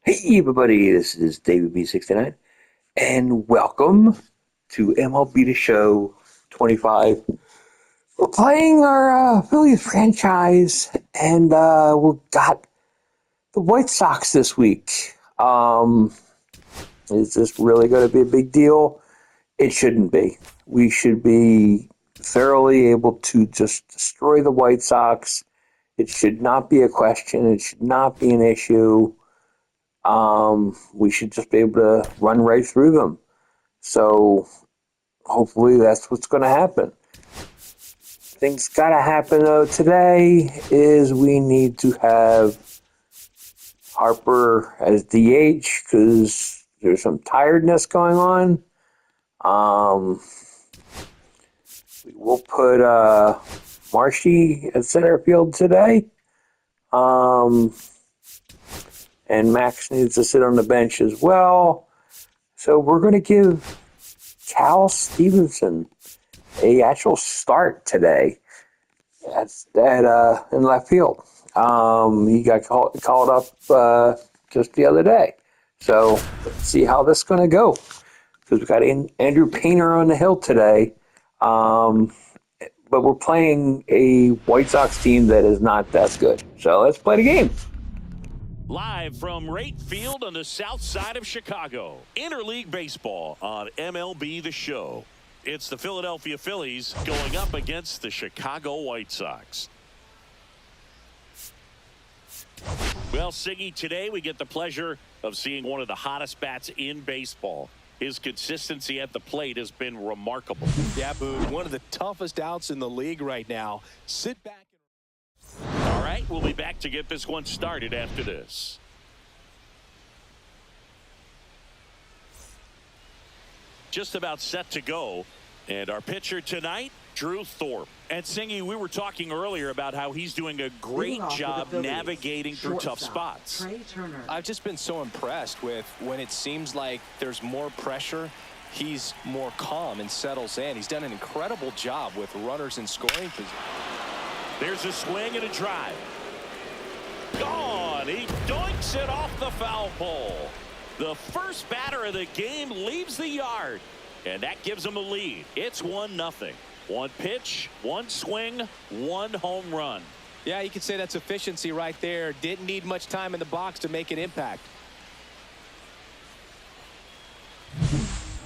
Hey everybody, this is David B69 and welcome to MLB The Show 25. We're playing our Phillies franchise and we've got the White Sox this week. Is this really going to be a big deal? It shouldn't be. We should be thoroughly able to just destroy the White Sox. It should not be a question. It should not be an issue. We should just be able to run right through them. So hopefully that's what's going to happen. Things got to happen though today is we need to have Harper as DH because there's some tiredness going on. We will put Marshy at center field today. And Max needs to sit on the bench as well. So we're going to give Cal Stevenson a actual start today. That's that in left field. He got called up just the other day. So let's see how this is going to go. Because we've got Andrew Painter on the hill today. But we're playing a White Sox team that is not that good. So let's play the game. Live from right field on the south side of Chicago. Interleague baseball on MLB The Show. It's the Philadelphia Phillies going up against the Chicago White Sox. Well, Siggy, today we get the pleasure of seeing one of the hottest bats in baseball. His consistency at the plate has been remarkable. Yeah, Boog, one of the toughest outs in the league right now. Sit back. All right, we'll be back to get this one started after this. Just about set to go. And our pitcher tonight, Drew Thorpe. And Singy, we were talking earlier about how he's doing a great job navigating through tough spots. I've just been so impressed with when it seems like there's more pressure, he's more calm and settles in. He's done an incredible job with runners in scoring position. There's a swing and a drive. Gone. He doinks it off the foul pole. The first batter of the game leaves the yard. And that gives him a lead. It's 1-0. One pitch, one swing, one home run. Yeah, you could say that's efficiency right there. Didn't need much time in the box to make an impact.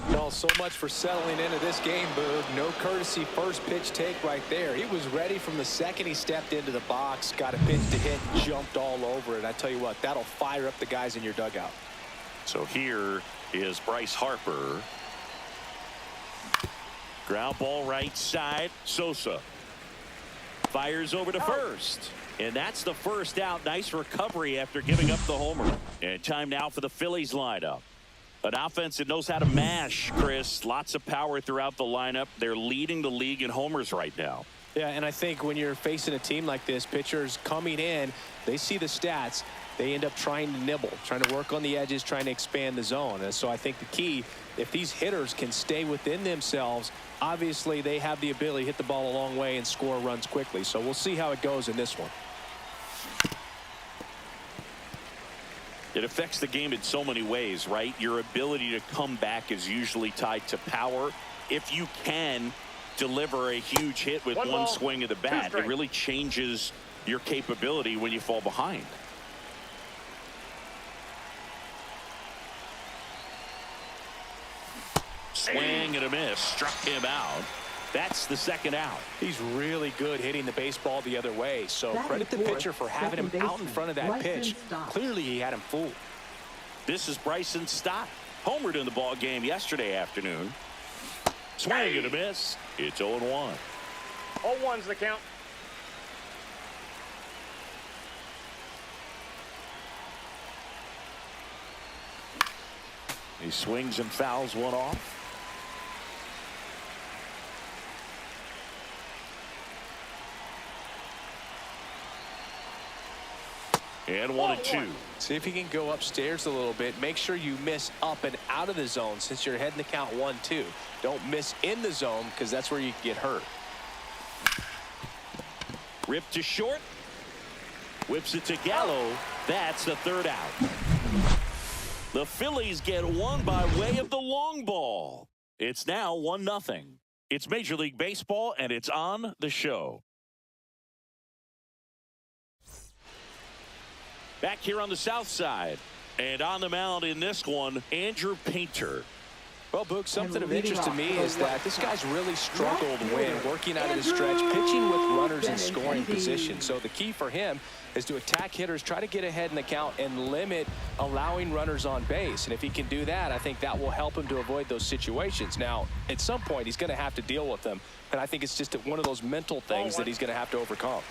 No, so much for settling into this game, Boog. No courtesy first pitch take right there. He was ready from the second he stepped into the box, got a pitch to hit, jumped all over it. I tell you what, that'll fire up the guys in your dugout. So here is Bryce Harper. Ground ball right side. Sosa fires over to first. And that's the first out. Nice recovery after giving up the homer. And time now for the Phillies lineup. An offense that knows how to mash, Chris. Lots of power throughout the lineup. They're leading the league in homers right now. Yeah, and I think when you're facing a team like this, pitchers coming in, they see the stats. They end up trying to nibble, trying to work on the edges, trying to expand the zone. And so I think the key, if these hitters can stay within themselves, obviously they have the ability to hit the ball a long way and score runs quickly. So we'll see how it goes in this one. It affects the game in so many ways, right? Your ability to come back is usually tied to power. If you can deliver a huge hit with one swing of the bat, it really changes your capability when you fall behind. Swing and a miss, struck him out. That's the second out. He's really good hitting the baseball the other way, so credit the pitcher for having him out in front of that pitch. Clearly he had him fooled. This is Bryson Stott. Homered in the ball game yesterday afternoon. Swing and a miss. It's 0-1. 0-1's the count. He swings and fouls one off. And 1-2. See if you can go upstairs a little bit. Make sure you miss up and out of the zone since you're heading to count 1-2. Don't miss in the zone because that's where you can get hurt. Ripped to short. Whips it to Gallo. That's the third out. The Phillies get one by way of the long ball. It's now 1-0. It's Major League Baseball, and it's on the show. Back here on the south side. And on the mound in this one, Andrew Painter. Well, Boog, something of interest to me is that this guy's really struggled when working out of the stretch, pitching with runners in scoring position. So the key for him is to attack hitters, try to get ahead in the count, and limit allowing runners on base. And if he can do that, I think that will help him to avoid those situations. Now, at some point, he's going to have to deal with them. And I think it's just one of those mental things that he's going to have to overcome.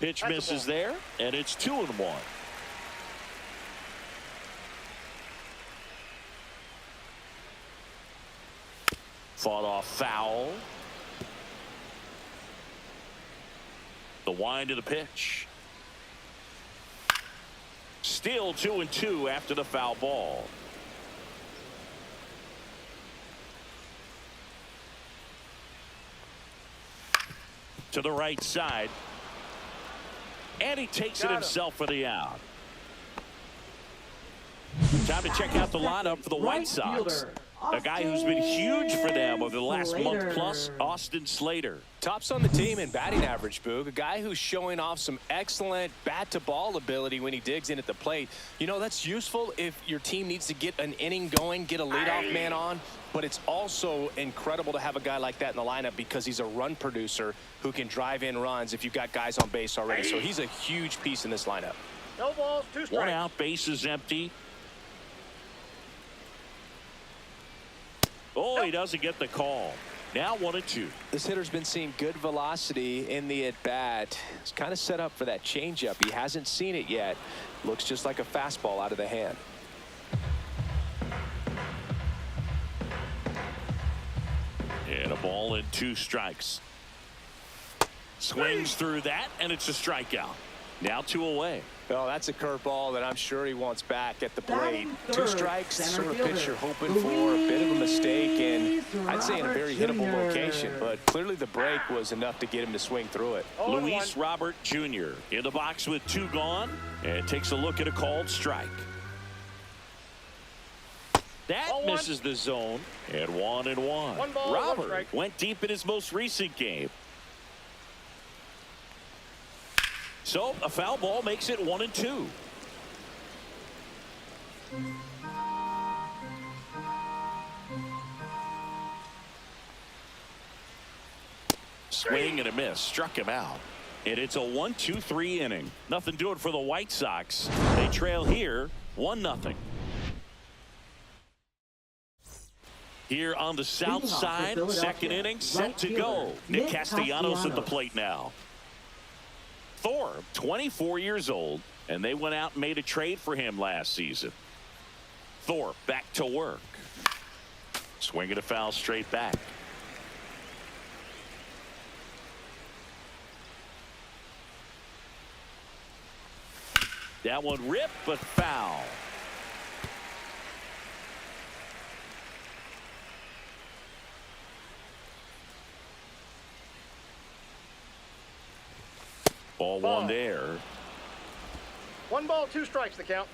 Pitch misses there, and it's 2-1. Fought off foul. The wind of the pitch. Still 2-2 after the foul ball. To the right side. And he takes it himself for the out. Time to check out the lineup for the White Sox. A guy who's been huge for them over the last month plus, Austin Slater. Tops on the team in batting average, Boog. A guy who's showing off some excellent bat-to-ball ability when he digs in at the plate. You know, that's useful if your team needs to get an inning going, get a leadoff man on. But it's also incredible to have a guy like that in the lineup because he's a run producer who can drive in runs if you've got guys on base already. So he's a huge piece in this lineup. No balls, 2 strikes. 1 out, base is empty. Oh, he doesn't get the call. Now 1-2. This hitter's been seeing good velocity in the at-bat. He's kind of set up for that changeup. He hasn't seen it yet. Looks just like a fastball out of the hand. And a ball and 2 strikes. Swings through that, and it's a strikeout. Now 2 away. Well, that's a curveball that I'm sure he wants back at the plate. 2 strikes, sort of pitch you're hoping for. A bit of a mistake, and I'd say in a very hittable location. But clearly the break was enough to get him to swing through it. Luis Robert Jr. in the box with 2 gone, and takes a look at a called strike. That misses the zone, and 1-1. Robert went deep in his most recent game. So a foul ball makes it 1-2. Swing and a miss, struck him out. And it's a 1-2-3 inning. Nothing doing for the White Sox. They trail here 1-0. Here on the south side, second inning set to go. Nick Castellanos at the plate now. Thorpe, 24 years old, and they went out and made a trade for him last season. Thorpe back to work. Swinging a foul straight back. That one ripped, but foul. Ball 1 there. 1 ball, 2 strikes, the count.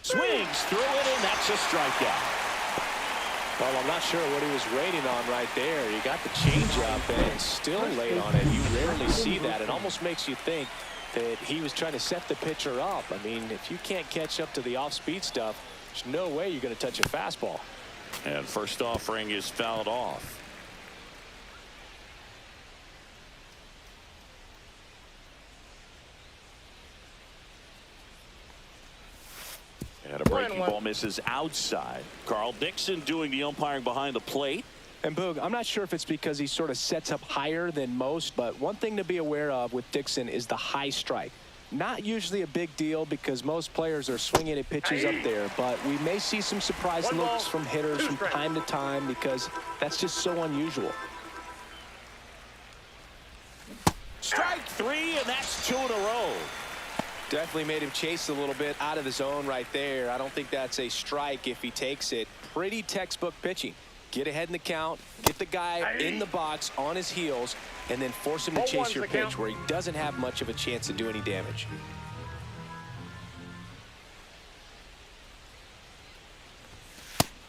Swings through it, and that's a strikeout. Well, I'm not sure what he was rating on right there. He got the changeup and still laid on it. You rarely see that. It almost makes you think that he was trying to set the pitcher up. I mean, if you can't catch up to the off-speed stuff, there's no way you're going to touch a fastball. And first offering is fouled off. And a breaking ball misses outside. Carl Dixon doing the umpiring behind the plate. And Boog, I'm not sure if it's because he sort of sets up higher than most, but one thing to be aware of with Dixon is the high strike. Not usually a big deal because most players are swinging at pitches up there, but we may see some surprise looks from hitters from time to time because that's just so unusual. Strike 3, and that's 2 in a row. Definitely made him chase a little bit out of the zone right there. I don't think that's a strike if he takes it. Pretty textbook pitching. Get ahead in the count, get the guy in the box on his heels, and then force him to chase your pitch where he doesn't have much of a chance to do any damage.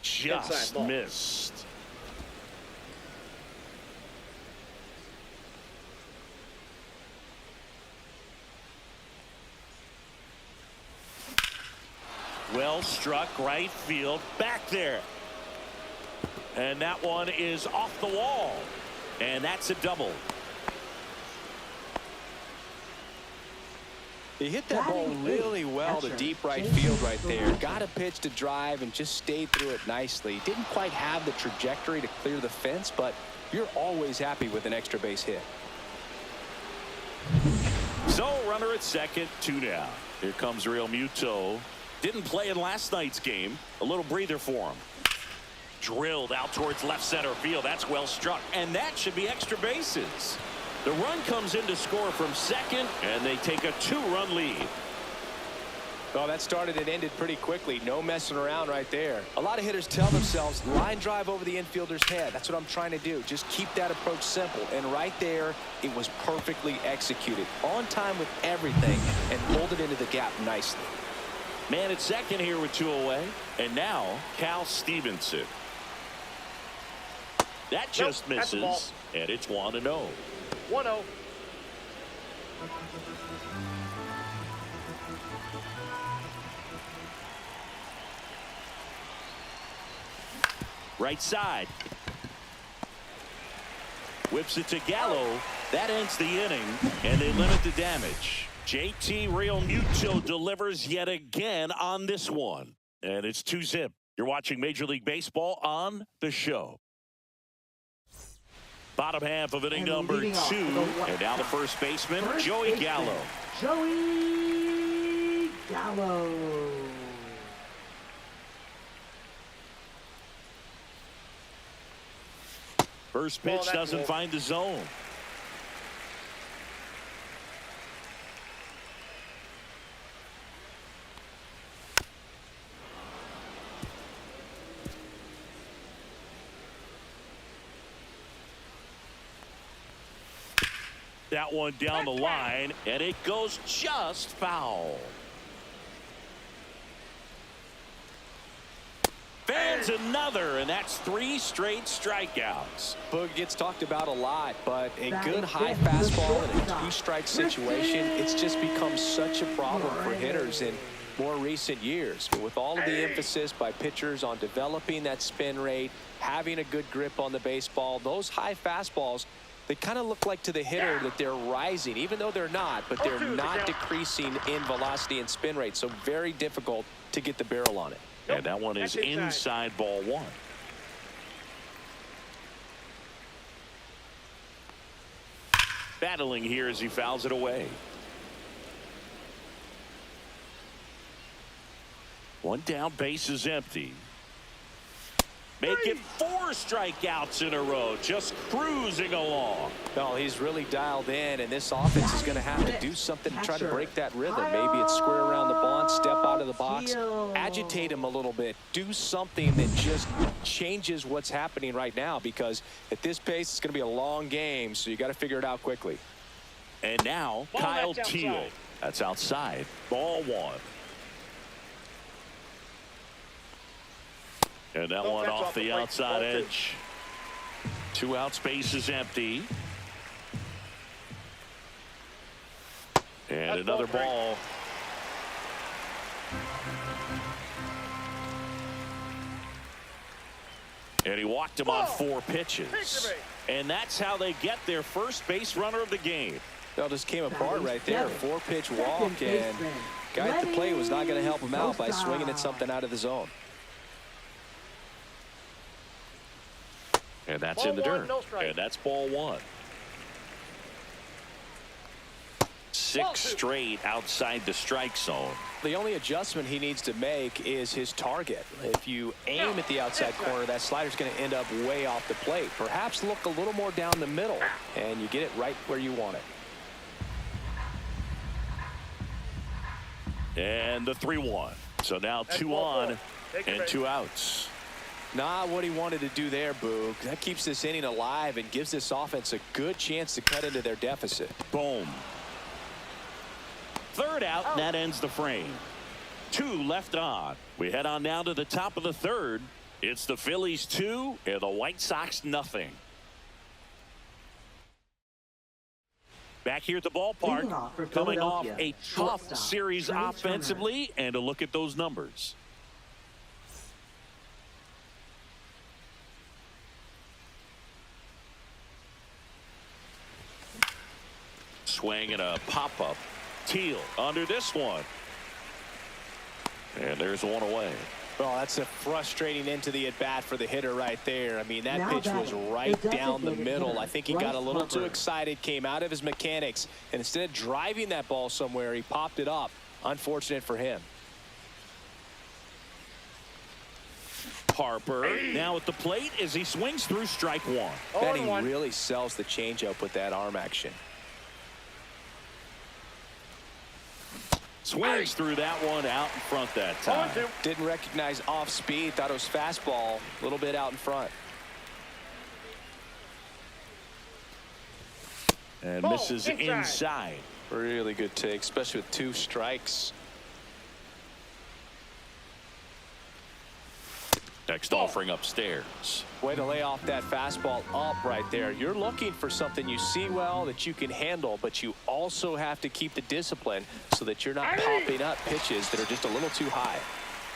Just missed. Well struck right field back there. And that one is off the wall. And that's a double. He hit that ball really well to deep right field right there. Got a pitch to drive and just stayed through it nicely. Didn't quite have the trajectory to clear the fence, but you're always happy with an extra base hit. So runner at second, 2 down. Here comes Real Muto. Didn't play in last night's game. A little breather for him. Drilled out towards left center field. That's well struck. And that should be extra bases. The run comes in to score from second, and they take a 2-run lead. Well, that started and ended pretty quickly. No messing around right there. A lot of hitters tell themselves, line drive over the infielder's head. That's what I'm trying to do. Just keep that approach simple. And right there, it was perfectly executed. On time with everything, and pulled it into the gap nicely. Man at second here with 2 away. And now, Cal Stevenson. That just misses, and it's 1-0. 1-0. Right side. Whips it to Gallo. That ends the inning, and they limit the damage. JT Real Muto delivers yet again on this one. And it's 2-0. You're watching Major League Baseball on the show. Bottom half of inning number 2. And now the first baseman, Joey Gallo. Joey Gallo. First pitch doesn't find the zone. That one down the line, and it goes just foul. Fans another, and that's 3 straight strikeouts. Boog gets talked about a lot, but a good high fastball in a 2-strike situation, it's just become such a problem for hitters in more recent years. But with all of the emphasis by pitchers on developing that spin rate, having a good grip on the baseball, those high fastballs, they kind of look like to the hitter that they're rising, even though they're not, but they're not decreasing in velocity and spin rate. So very difficult to get the barrel on it. And that one is inside ball 1. Battling here as he fouls it away. 1 down, base is empty. Make it 4 strikeouts in a row, just cruising along. No, he's really dialed in, and this offense is going to have to do something to try to break that rhythm. Maybe it's square around the bunt, step out of the box, agitate him a little bit, do something that just changes what's happening right now, because at this pace, it's going to be a long game, so you got to figure it out quickly. And now, Kyle Teal. That's outside. Ball 1. And that one off the outside edge. 2 out, space is empty. And another ball. And he walked him on 4 pitches. And that's how they get their first base runner of the game. Well, just came apart right there. 4-pitch walk, and guy at the plate was not going to help him out by swinging at something out of the zone. And that's in the dirt. And that's ball 1. 6 straight outside the strike zone. The only adjustment he needs to make is his target. If you aim at the outside corner, that slider's going to end up way off the plate. Perhaps look a little more down the middle, and you get it right where you want it. And the 3-1. So now That's 2 ball on four. Take your and base. 2 outs. Not what he wanted to do there, Boog. That keeps this inning alive and gives this offense a good chance to cut into their deficit. Boom. 3rd out, and that ends the frame. 2 left on. We head on now to the top of the 3rd. It's the Phillies 2 and the White Sox nothing. Back here at the ballpark, coming off a tough series offensively, and a look at those numbers. Swing and a pop-up. Teal under this one. And there's one away. Well, that's a frustrating end to the at-bat for the hitter right there. I mean, that pitch was right down the middle. I think he got a little too excited, came out of his mechanics, and instead of driving that ball somewhere, he popped it up. Unfortunate for him. Harper now at the plate as he swings through strike 1. Then he really sells the changeup with that arm action. Swings through that one out in front that time. Didn't recognize off speed. Thought it was fastball. A little bit out in front. And misses inside. Really good take, especially with 2 strikes. Next offering upstairs. Way to lay off that fastball up right there. You're looking for something you see well that you can handle, but you also have to keep the discipline so that you're not popping up pitches that are just a little too high.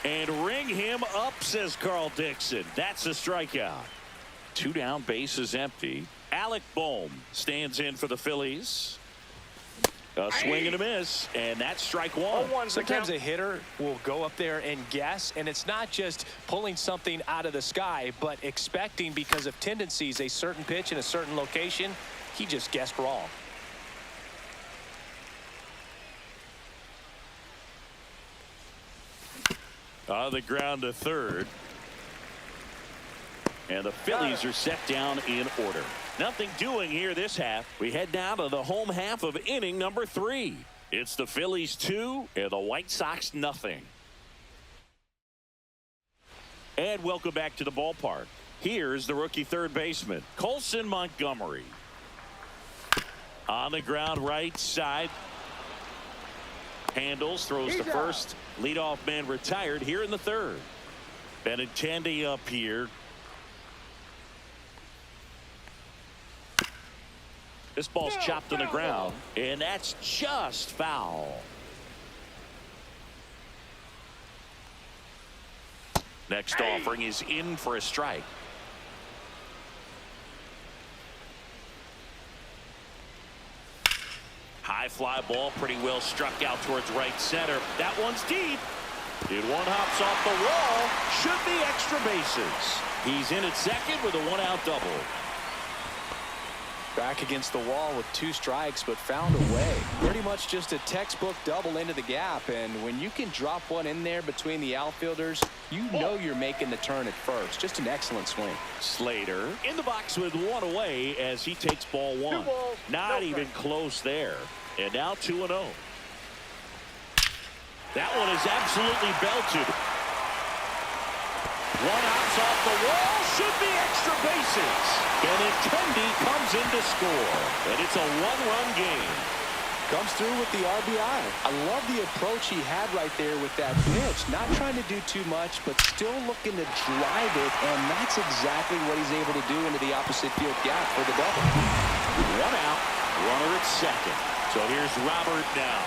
And ring him up, says Carl Dixon. That's a strikeout. 2 down, bases empty. Alec Bohm stands in for the Phillies. A swing and a miss, and that's strike 1. Sometimes a hitter will go up there and guess, and it's not just pulling something out of the sky, but expecting because of tendencies a certain pitch in a certain location. He just guessed wrong. On the ground to 3rd. And the Phillies are set down in order. Nothing doing here this half. We head now to the home half of inning number 3. It's the Phillies 2 and the White Sox nothing. And welcome back to the ballpark. Here's the rookie third baseman, Colson Montgomery. On the ground right side. Handles, throws to first. Leadoff man retired here in the 3rd. Benintendi up here. This ball's chopped on the ground, and that's just foul. Next offering is in for a strike. High fly ball, pretty well struck out towards right center. That one's deep. And one hops off the wall. Should be extra bases. He's in at second with a 1-out double. Back against the wall with 2 strikes, but found a way. Pretty much just a textbook double into the gap, and when you can drop one in there between the outfielders, you know you're making the turn at first. Just an excellent swing. Slater in the box with 1 away as he takes ball 1. Not even close there. And now 2-0. That one is absolutely belted. 1 hops off the wall. Should be extra bases. Benintendi comes in to score. And it's a 1-run game. Comes through with the RBI. I love the approach he had right there with that pitch. Not trying to do too much, but still looking to drive it, and that's exactly what he's able to do into the opposite field gap for the double. 1 out, runner at second. So here's Robert now.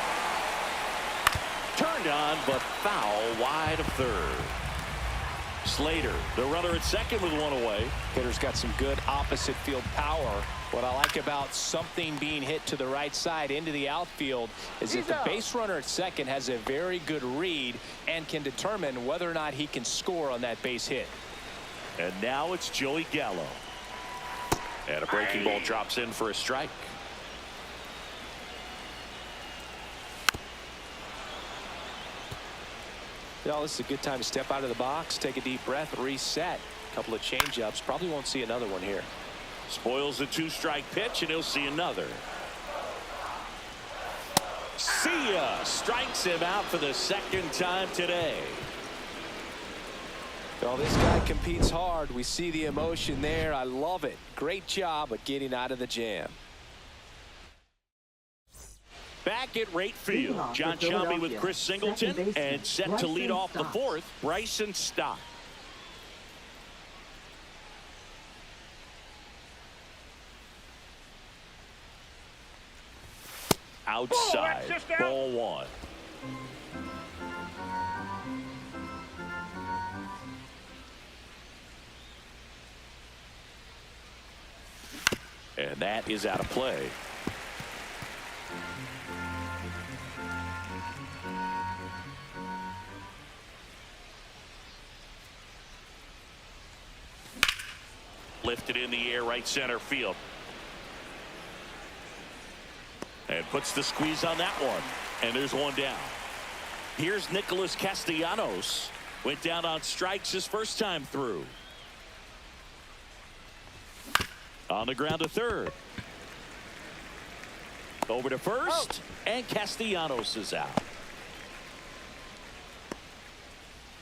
Turned on, but foul wide of 3rd. Slater, the runner at second with 1 away. Hitter's got some good opposite field power. What I like about something being hit to the right side into the outfield is that the base runner at second has a very good read and can determine whether or not he can score on that base hit. And now it's Joey Gallo. And a breaking ball drops in for a strike. You know, this is a good time to step out of the box, take a deep breath, reset. A couple of change-ups. Probably won't see another one here. Spoils the 2-strike pitch, and he'll see another. See ya. Strikes him out for the second time today. Well, this guy competes hard. We see the emotion there. I love it. Great job of getting out of the jam. Back at right field, John Shelby with Chris Singleton, and set to lead off the fourth, Bryson Stott. Outside, ball one. And that is out of play. Lifted in the air, right center field. And puts the squeeze on that one. And there's one down. Here's Nicholas Castellanos. Went down on strikes his first time through. On the ground to third. Over to first. And Castellanos is out.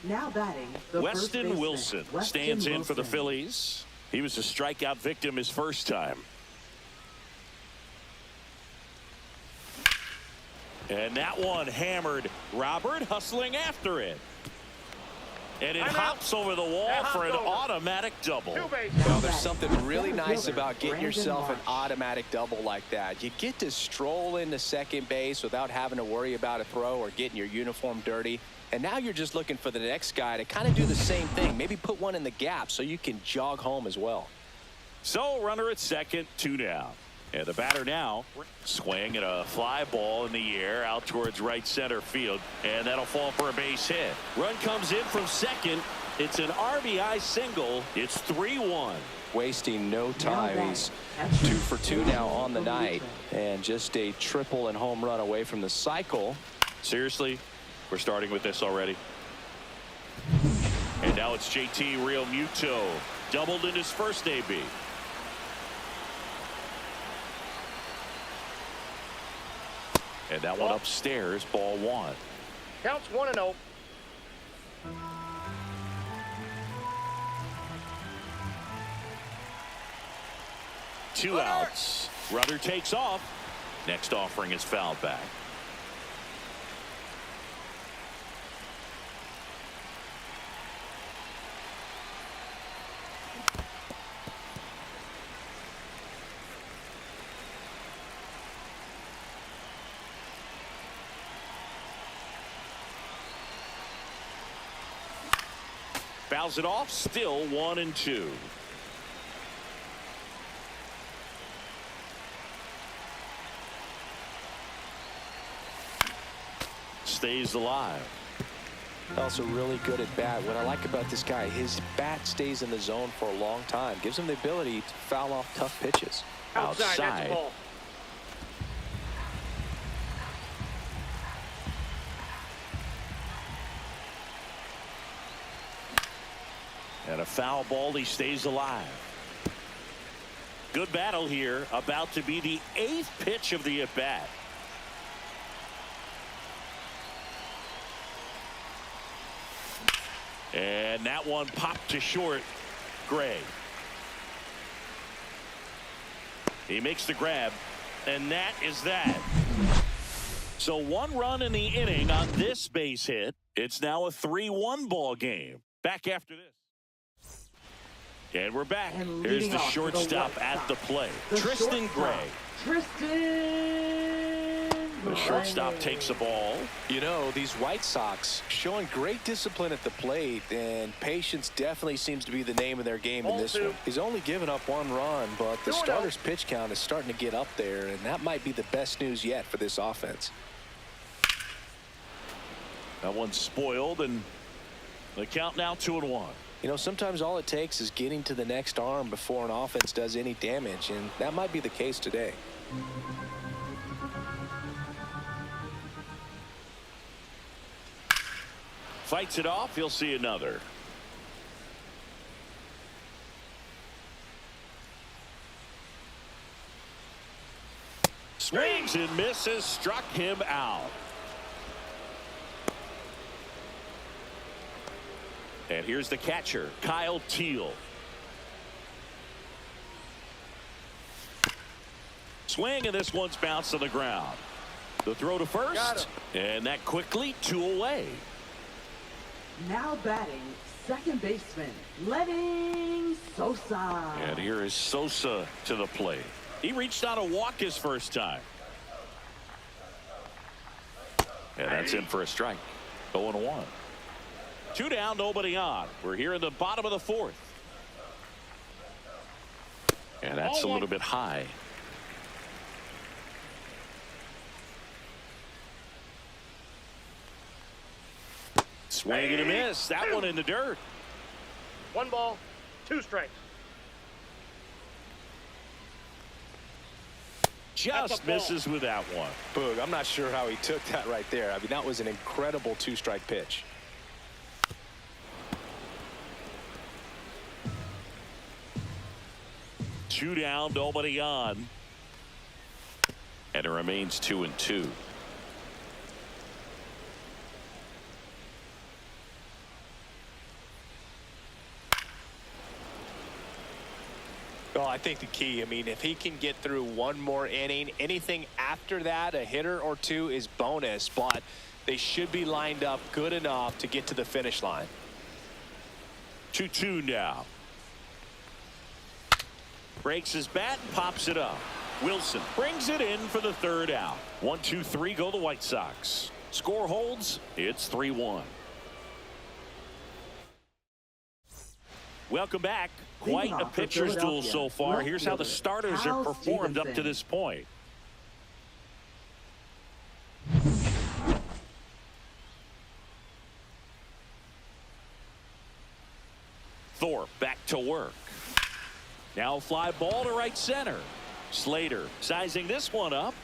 Now batting, Weston Wilson stands in for the Phillies. He was a strikeout victim his first time. And that one hammered. Robert hustling after it. And it hops over the wall for an automatic double. Well, there's something really nice about getting yourself an automatic double like that. You get to stroll into second base without having to worry about a throw or getting your uniform dirty. And now you're just looking for the next guy to kind of do the same thing. Maybe put one in the gap so you can jog home as well. So runner at second, 2 down. And the batter now swing at a fly ball in the air out towards right center field. And that'll fall for a base hit. Run comes in from second. It's an RBI single. It's 3-1. Wasting no time. He's 2 for 2 now on the night. And just a triple and home run away from the cycle. Seriously? We're starting with this already. And now it's JT Real Muto. Doubled in his first AB. And that one upstairs, ball one. Counts 1-0. Two outs. Rudder takes off. Next offering is fouled back. Fouls it off, still 1-2. Stays alive. Also really good at bat. What I like about this guy, his bat stays in the zone for a long time. Gives him the ability to foul off tough pitches. Outside. That's a ball. And a foul ball, he stays alive. Good battle here. About to be the 8th pitch of the at-bat. And that one popped to short. Gray. He makes the grab. And that is that. So 1 run in the inning on this base hit. It's now a 3-1 ball game. Back after this. And we're back. And here's the off shortstop at the plate. Tristan Gray. The shortstop takes a ball. You know, these White Sox showing great discipline at the plate, and patience definitely seems to be the name of their game in this one. He's only given up 1 run, but the starter's pitch count is starting to get up there, and that might be the best news yet for this offense. That one's spoiled, and the count now 2-1. You know, sometimes all it takes is getting to the next arm before an offense does any damage, and that might be the case today. Fights it off. He'll see another. Swings and misses, struck him out. And here's the catcher, Kyle Teal. Swing, and this one's bounced on the ground. The throw to first, and that quickly 2 away. Now batting, second baseman, Lenny Sosa. And here is Sosa to the plate. He reached out a walk his first time. And that's in for a strike. 0-1. 2 down, nobody on. We're here in the bottom of the 4th. And that's a little bit high. Swing and a miss. That one in the dirt. 1 ball, 2 strikes. Just misses with that one. Boog, I'm not sure how he took that right there. I mean, that was an incredible 2-strike pitch. Two down, nobody on. And it remains 2-2. Well, I think the key, I mean, if he can get through one more inning, anything after that, a hitter or 2 is bonus, but they should be lined up good enough to get to the finish line. 2-2 now. Breaks his bat and pops it up. Wilson brings it in for the 3rd out. 1-2-3 go the White Sox. Score holds. It's 3-1. Welcome back. Quite a pitcher's duel so far. Here's how the starters have performed up to this point. Thorpe back to work. Now a fly ball to right center. Slater sizing this one up.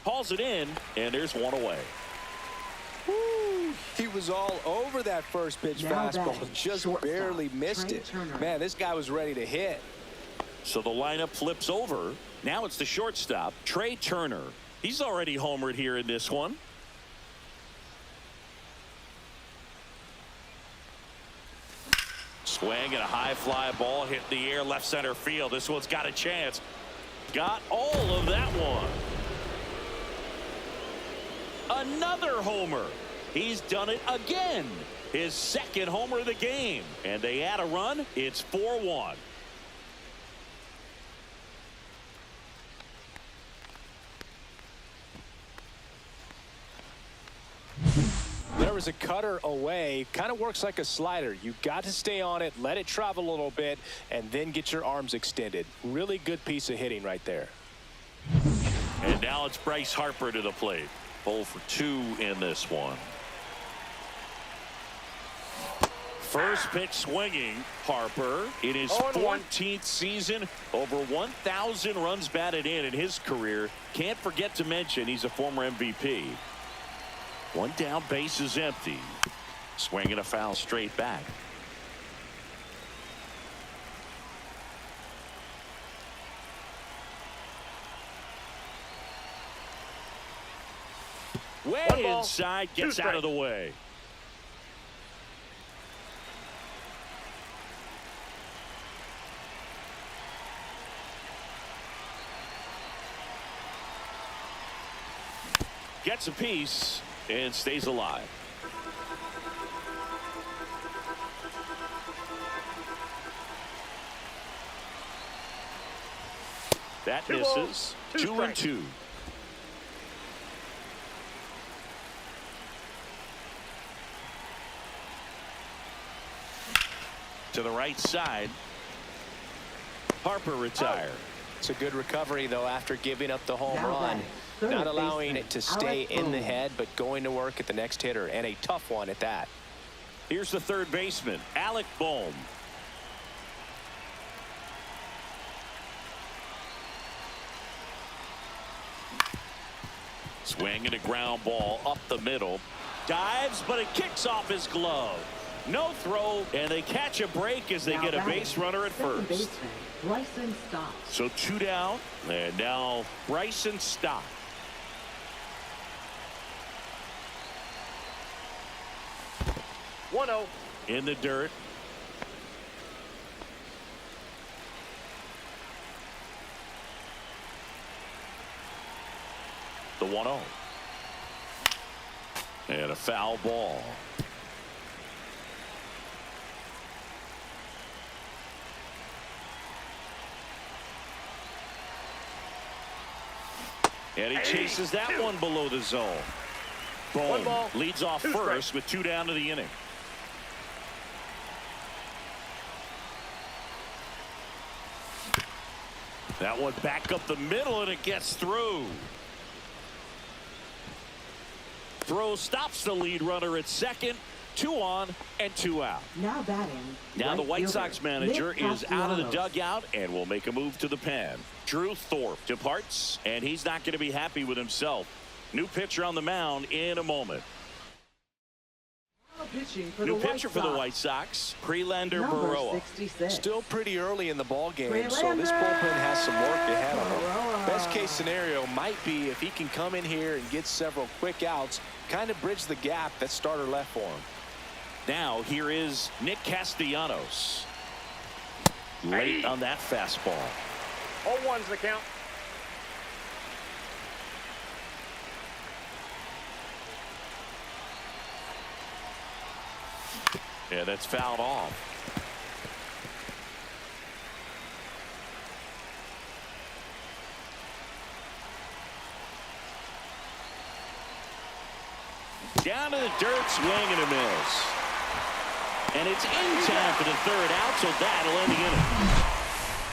Hauls it in, and there's 1 away. Woo, he was all over that first pitch fastball, just barely missed it. Man, this guy was ready to hit. So the lineup flips over. Now it's the shortstop, Trey Turner. He's already homered here in this one. Swing and a high fly ball hit the air left center field. This one's got a chance. Got all of that one. Another homer. He's done it again. His 2nd homer of the game. And they add a run. It's 4-1. There was a cutter away. Kind of works like a slider. You got to stay on it, let it travel a little bit, and then get your arms extended. Really good piece of hitting right there. And now it's Bryce Harper to the plate. 0 for 2 in this one. First pitch swinging. Harper in his 14th season, over 1,000 runs batted in his career. Can't forget to mention he's a former MVP. 1 down, base is empty. Swinging a foul straight back. Way inside, gets out of the way. Gets a piece and stays alive. That misses. 2-2. To the right side. Harper retired. It's a good recovery, though, after giving up the home run. Not allowing it to stay in the head, but going to work at the next hitter, and a tough one at that. Here's the 3rd baseman, Alec Bohm. Swing and a ground ball up the middle. Dives, but it kicks off his glove. No throw, and they catch a break as they get a base runner at first. Baseman, Bryson Stott. So 2 down, and now Bryson Stott. One 0 In the dirt. The 1-0. And a foul ball. And he chases that one below the zone. Boom. Leads off first with 2 down to the inning. That one back up the middle, and it gets through. Throw stops the lead runner at second. 2 on and 2 out. Now batting. Now the White Sox manager is out of the Castellanos. dugout and will make a move to the pen. Drew Thorpe departs, and he's not going to be happy with himself. New pitcher on the mound in a moment. New pitcher for the White Sox, Prelander Berroa. Still pretty early in the ball game, so this bullpen has some work ahead of him. Best case scenario might be if he can come in here and get several quick outs, kind of bridge the gap that starter left for him. Now here is Nick Castellanos. Late on that fastball. 0-1's the count. Yeah, that's fouled off. Down to the dirt, swing and a miss. And it's in time for the 3rd out, so that'll end the inning.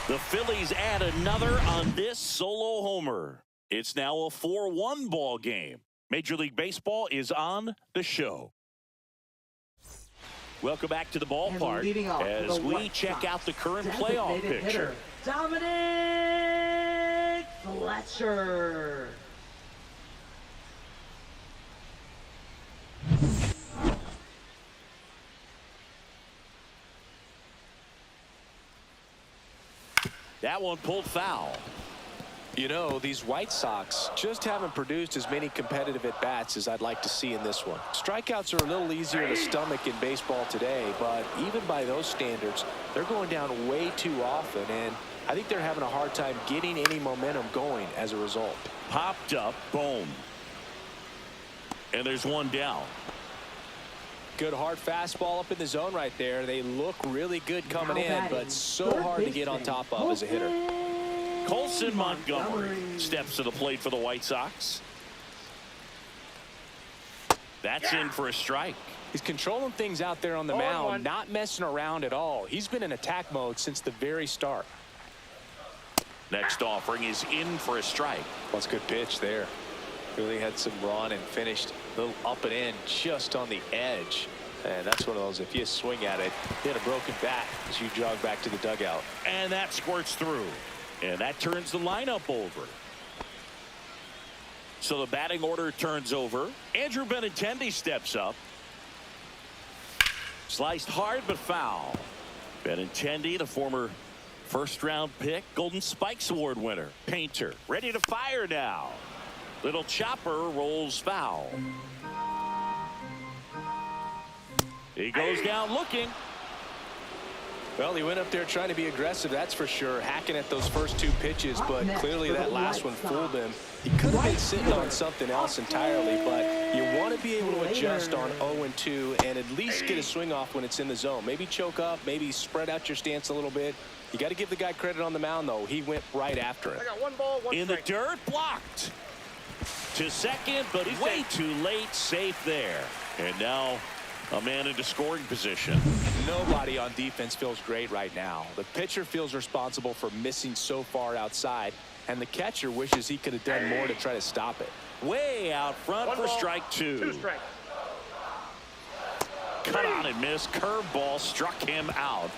The Phillies add another on this solo homer. It's now a 4-1 ball game. Major League Baseball is on the show. Welcome back to the ballpark as we check out the current playoff picture. Dominic Fletcher. That one pulled foul. You know, these White Sox just haven't produced as many competitive at-bats as I'd like to see in this one. Strikeouts are a little easier to stomach in baseball today, but even by those standards, they're going down way too often, and I think they're having a hard time getting any momentum going as a result. Popped up, boom. And there's one down. Good hard fastball up in the zone right there. They look really good coming in, but so hard to get on top of as a hitter. Colson Montgomery steps to the plate for the White Sox. That's in for a strike. He's controlling things out there on the mound, not messing around at all. He's been in attack mode since the very start. Next offering is in for a strike. That's a good pitch there. Really had some run and finished a little up and in just on the edge. And that's one of those, if you swing at it, hit a broken bat as you jog back to the dugout. And that squirts through. And that turns the lineup over. So the batting order turns over. Andrew Benintendi steps up. Sliced hard but foul. Benintendi, the former first-round pick, Golden Spikes Award winner. Painter, ready to fire now. Little chopper rolls foul. He goes down looking. Well, he went up there trying to be aggressive, that's for sure, hacking at those first 2 pitches, but clearly that last one fooled him. He could have been sitting on something else entirely, but you want to be able to adjust on 0-2 and at least get a swing off when it's in the zone. Maybe choke up, maybe spread out your stance a little bit. You got to give the guy credit on the mound, though. He went right after it. I got 1 ball, 1 in the strike. dirt, blocked to second, but he's way too late. Safe there. And now a man into scoring position. Nobody on defense feels great right now. The pitcher feels responsible for missing so far outside, and the catcher wishes he could have done more to try to stop it. Way out front 1 for ball, strike 2. 2 strikes. Cut on and miss. Curveball struck him out.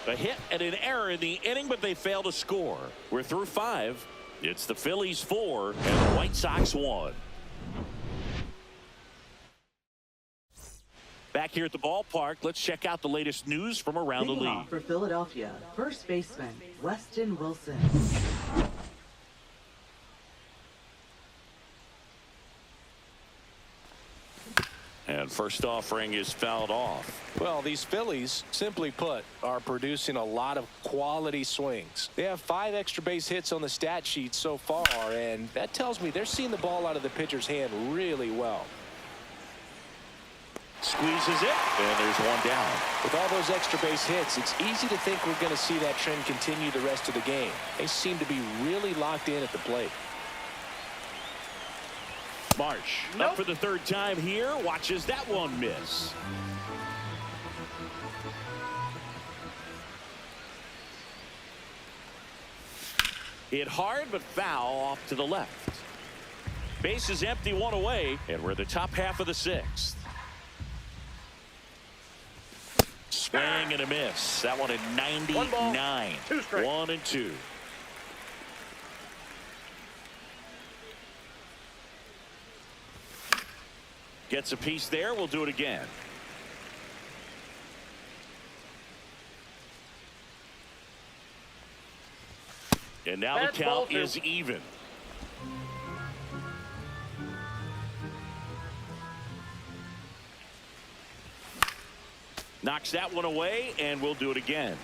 A hit and an error in the inning, but they fail to score. We're through 5. It's the Phillies 4 and the White Sox 1. Back here at the ballpark, let's check out the latest news from around the Leading league. off for Philadelphia, first baseman Weston Wilson. And first offering is fouled off. Well, these Phillies, simply put, are producing a lot of quality swings. They have 5 extra base hits on the stat sheet so far, and that tells me they're seeing the ball out of the pitcher's hand really well. Squeezes it, and there's one down. With all those extra base hits, it's easy to think we're going to see that trend continue the rest of the game. They seem to be really locked in at the plate. Marsh up for the third time here. Watches that one miss. Hit hard but foul off to the left. Base is empty, one away, and we're the top half of the 6th. Swing and a miss. That one at 99. 2 straight. 1-2. Gets a piece there. We'll do it again. And now That's the ball count 2. is even. Knocks that one away, and we'll do it again.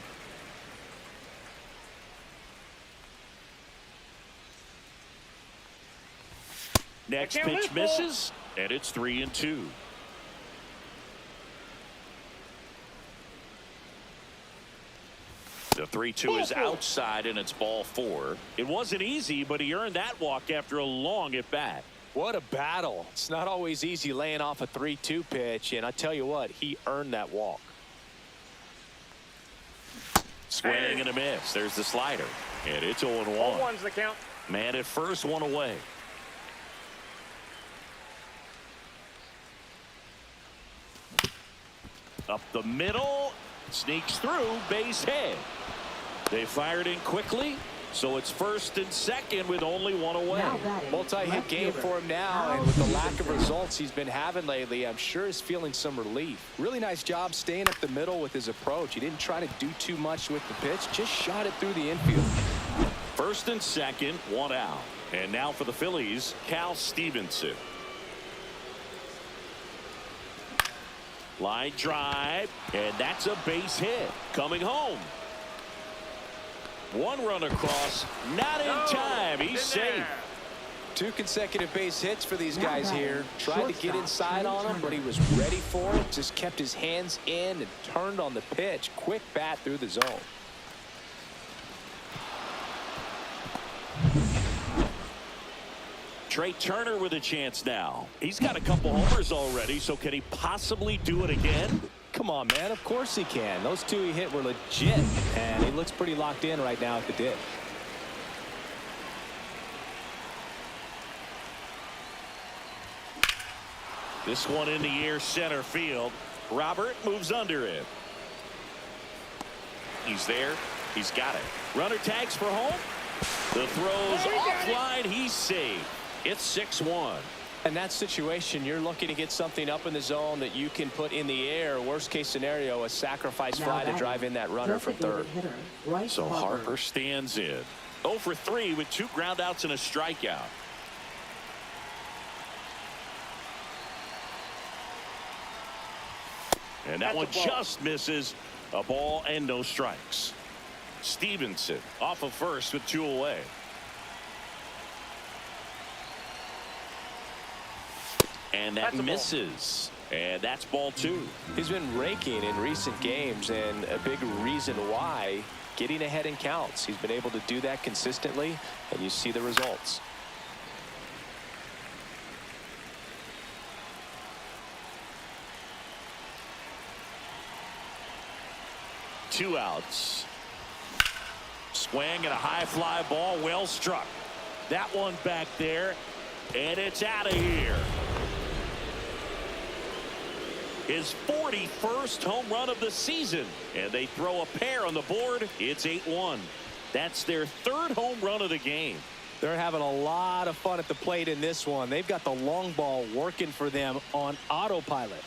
Next pitch misses, and it's 3-2. The 3-2 is outside, and it's ball 4. It wasn't easy, but he earned that walk after a long at bat. What a battle. It's not always easy laying off a 3-2 pitch, and I tell you what, he earned that walk. Swing and a miss. There's the slider, and it's 0-1. 0-1's the count. Man at first, one away. Up the middle, sneaks through, base hit. They fired in quickly, so it's first and second with only one away. Now batting, Multi-hit left game fielder, for him now, and with the lack of results he's been having lately, I'm sure he's feeling some relief. Really nice job staying up the middle with his approach. He didn't try to do too much with the pitch, just shot it through the infield. First and second, one out. And now for the Phillies, Cal Stevenson. Line drive, and that's a base hit. Coming home. One run across, not in time. He's safe. 2 consecutive base hits for these Now guys batting, here. Tried to get shortstop, inside Trey on him, but he Turner. was ready for it. Just kept his hands in and turned on the pitch. Quick bat through the zone. Trey Turner with a chance now. He's got a couple homers already, so can he possibly do it again? Come on, man. Of course he can. Those 2 he hit were legit, and he looks pretty locked in right now at the dish. This one in the air, center field. Robert moves under it. He's there. He's got it. Runner tags for home. The throw's offline. He's safe. It's 6-1. In that situation, you're looking to get something up in the zone that you can put in the air. Worst case scenario, a sacrifice Now fly to batting, drive in that runner from third. designated hitter, Bryce So Harper. Harper stands in. 0 for 3 with 2 groundouts and a strikeout. And that one just misses. A ball and no strikes. Stevenson off of first with 2 away. And that misses. And that's ball 2. He's been raking in recent games, and a big reason why, getting ahead in counts. He's been able to do that consistently, and you see the results. Two outs. Swing and a high fly ball, well struck. That one back there, and it's out of here. His 41st home run of the season, and they throw a pair on the board. It's 8-1. That's their 3rd home run of the game. They're having a lot of fun at the plate in this one. They've got the long ball working for them on autopilot.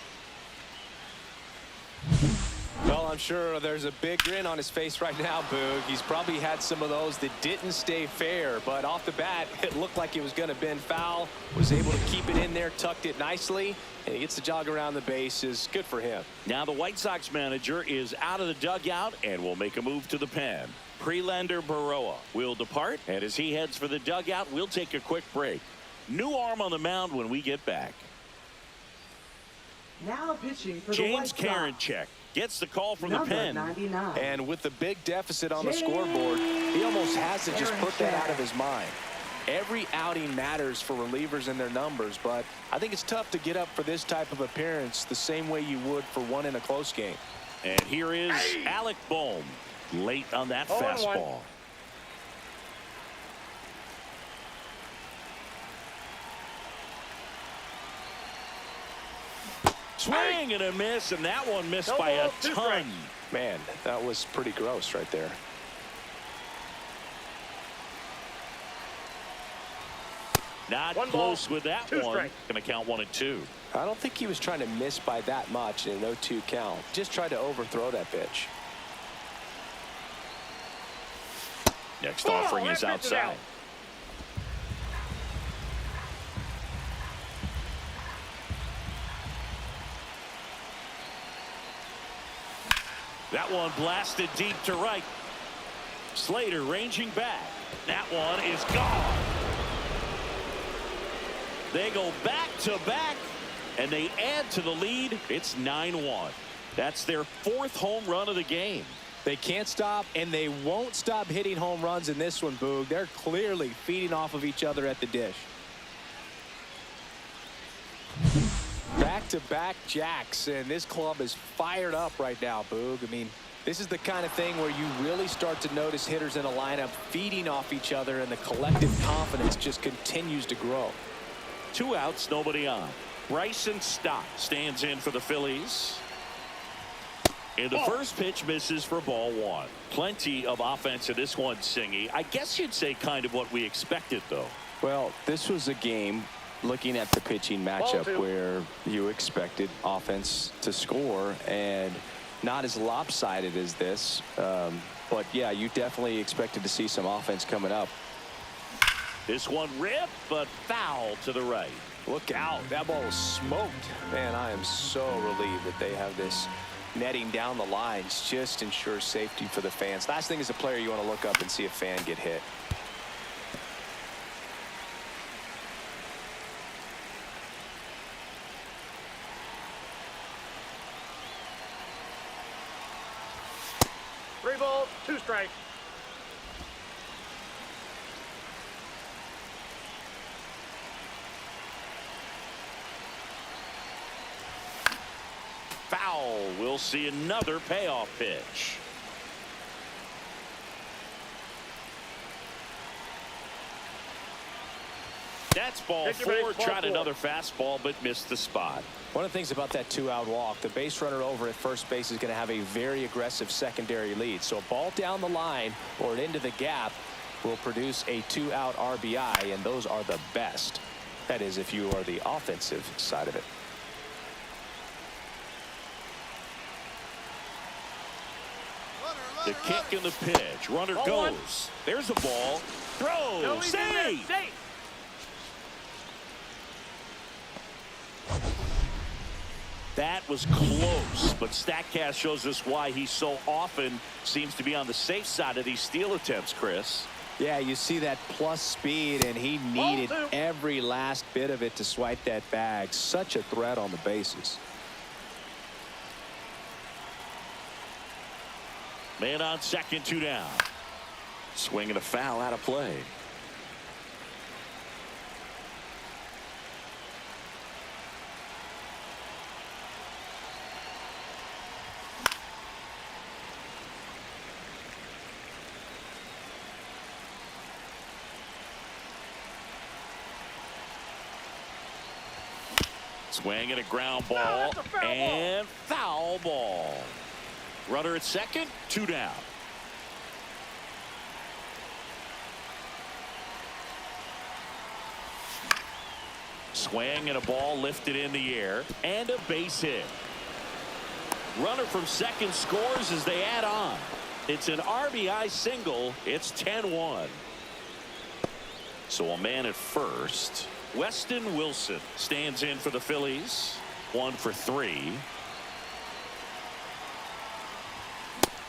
Well, I'm sure there's a big grin on his face right now, Boog. He's probably had some of those that didn't stay fair, but off the bat, it looked like it was going to bend foul. Was able to keep it in there, tucked it nicely, and he gets to jog around the bases. Good for him. Now the White Sox manager is out of the dugout and will make a move to the pen. Prelander Baroa will depart, and as he heads for the dugout, we'll take a quick break. New arm on the mound when we get back. Now pitching for James the White Sox. Karinchak gets the call from Number the pen. 99. And with the big deficit on the scoreboard, he almost has to just put that out of his mind. Every outing matters for relievers and their numbers, but I think it's tough to get up for this type of appearance the same way you would for one in a close game. And here is Alec Bohm late on that 0-1. fastball. Swing and a miss, and that one missed No by a ball, 2 ton. strikes. Man, that was pretty gross right there. Not 1 close ball, with that 2 one. strikes. Going to count 1-2. I don't think he was trying to miss by that much in an 0-2 count. Just tried to overthrow that pitch. Next Oh, offering that is pitch is outside. out. That one blasted deep to right. Slater ranging back. That one is gone. They go back to back, and they add to the lead. It's 9-1. That's their 4th home run of the game. They can't stop, and they won't stop hitting home runs in this one, Boog. They're clearly feeding off of each other at the dish. Back-to-back jacks, and this club is fired up right now, Boog. I mean, this is the kind of thing where you really start to notice hitters in a lineup feeding off each other, and the collective confidence just continues to grow. 2 outs, nobody on. Bryson Stott stands in for the Phillies. And the first pitch misses for ball 1. Plenty of offense in this one, Singy. I guess you'd say kind of what we expected, though. Well, this was a game, looking at the pitching matchup, 2. where you expected offense to score, and not as lopsided as this. But, yeah, you definitely expected to see some offense coming up. This one ripped, but foul to the right. Look out. That ball was smoked. Man, I am so relieved that they have this netting down the lines. Just ensures safety for the fans. Last thing as a player, you want to look up and see a fan get hit. Three balls, 2 strikes. Foul. We'll see another payoff pitch. That's ball Take your 4. base, ball Tried 4. another fastball, but missed the spot. One of the things about that 2-out walk, the base runner over at first base is going to have a very aggressive secondary lead. So a ball down the line or into the gap will produce a 2-out RBI, and those are the best. That is, if you are the offensive side of it. The kick and the pitch. Runner Ball goes. 1. There's a ball. Throws. No, he's in there. Save. Safe. That was close, but StatCast shows us why he so often seems to be on the safe side of these steal attempts, Chris. Yeah, you see that plus speed, and he needed Ball 2. every last bit of it to swipe that bag. Such a threat on the bases. Man on second, 2 down. Swing and a foul out of play. Swing and a ground ball, that's a foul ball. and foul ball. Runner at second, 2 down. Swing and a ball lifted in the air, and a base hit. Runner from second scores as they add on. It's an RBI single. It's 10-1. So a man at first. Weston Wilson stands in for the Phillies. 1 for 3.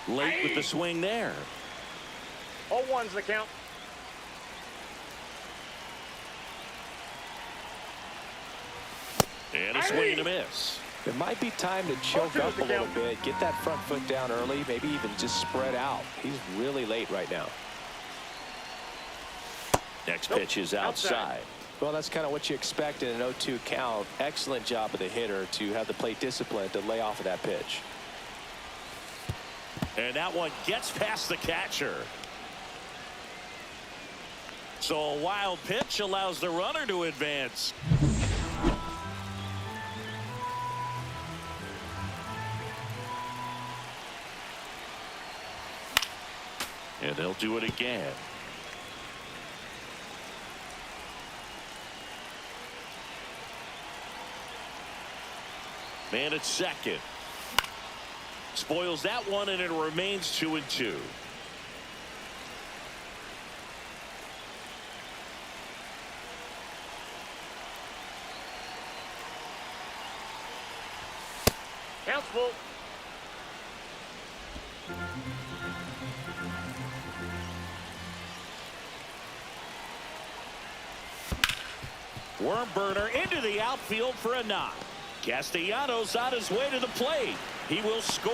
Late with the swing there. 0-1's the count. And a swing and a miss. It might be time to choke up a little bit, get that front foot down early, maybe even just spread out. He's really late right now. Next pitch is outside. Well, that's kind of what you expect in an 0-2 count. Excellent job of the hitter to have the plate discipline to lay off of that pitch. And that one gets past the catcher. So a wild pitch allows the runner to advance. And they'll do it again. Man at second. Spoils that one, and it remains 2-2. Count's full. Worm burner into the outfield for a knock. Castellanos on his way to the plate. He will score,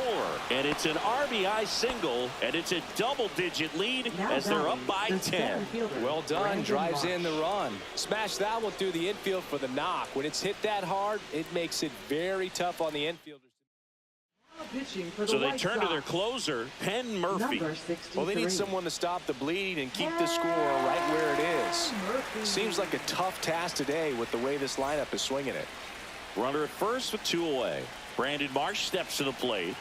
and it's an RBI single, and it's a double-digit lead as they're up by 10. Well done. Drives in the run. Smash that one through the infield for the knock. When it's hit that hard, it makes it very tough on the infielders. So they turn to their closer, Penn Murphy. Well, they need someone to stop the bleed and keep the score right where it is. Seems like a tough task today with the way this lineup is swinging it. Runner at first with 2 away. Brandon Marsh steps to the plate.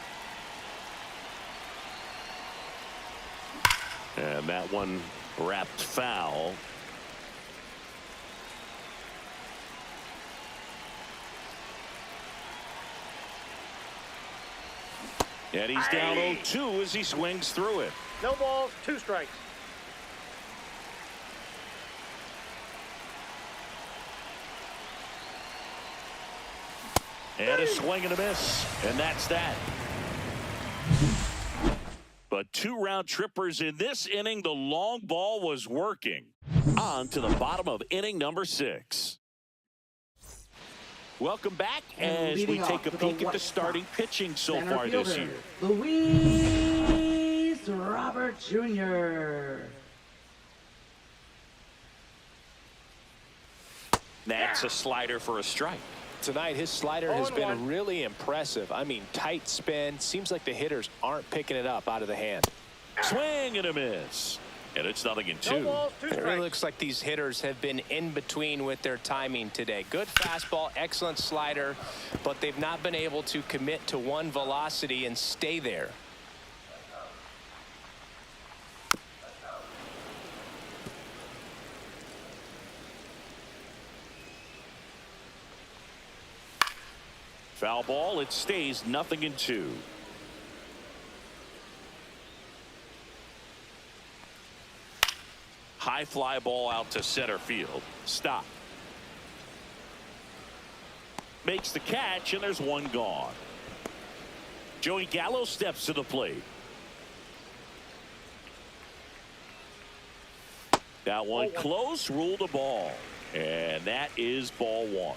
And that one wrapped foul. And he's down 0-2 as he swings through it. No balls, 2 strikes. And a swing and a miss. And that's that. But 2 round trippers in this inning. The long ball was working. On to the bottom of inning number 6. Welcome back as we take a peek at the starting pitching so far this year. Luis Robert Jr. That's a slider for a strike. Tonight, his slider has been really impressive. I mean, tight spin. Seems like the hitters aren't picking it up out of the hand. Swing and a miss. And it's 0-2. No balls, 2 It strikes. really looks like these hitters have been in between with their timing today. Good fastball, excellent slider, but they've not been able to commit to one velocity and stay there. Foul ball. It stays 0-2. High fly ball out to center field. Stop. Makes the catch, and there's one gone. Joey Gallo steps to the plate. That one close, ruled a ball. And that is ball 1.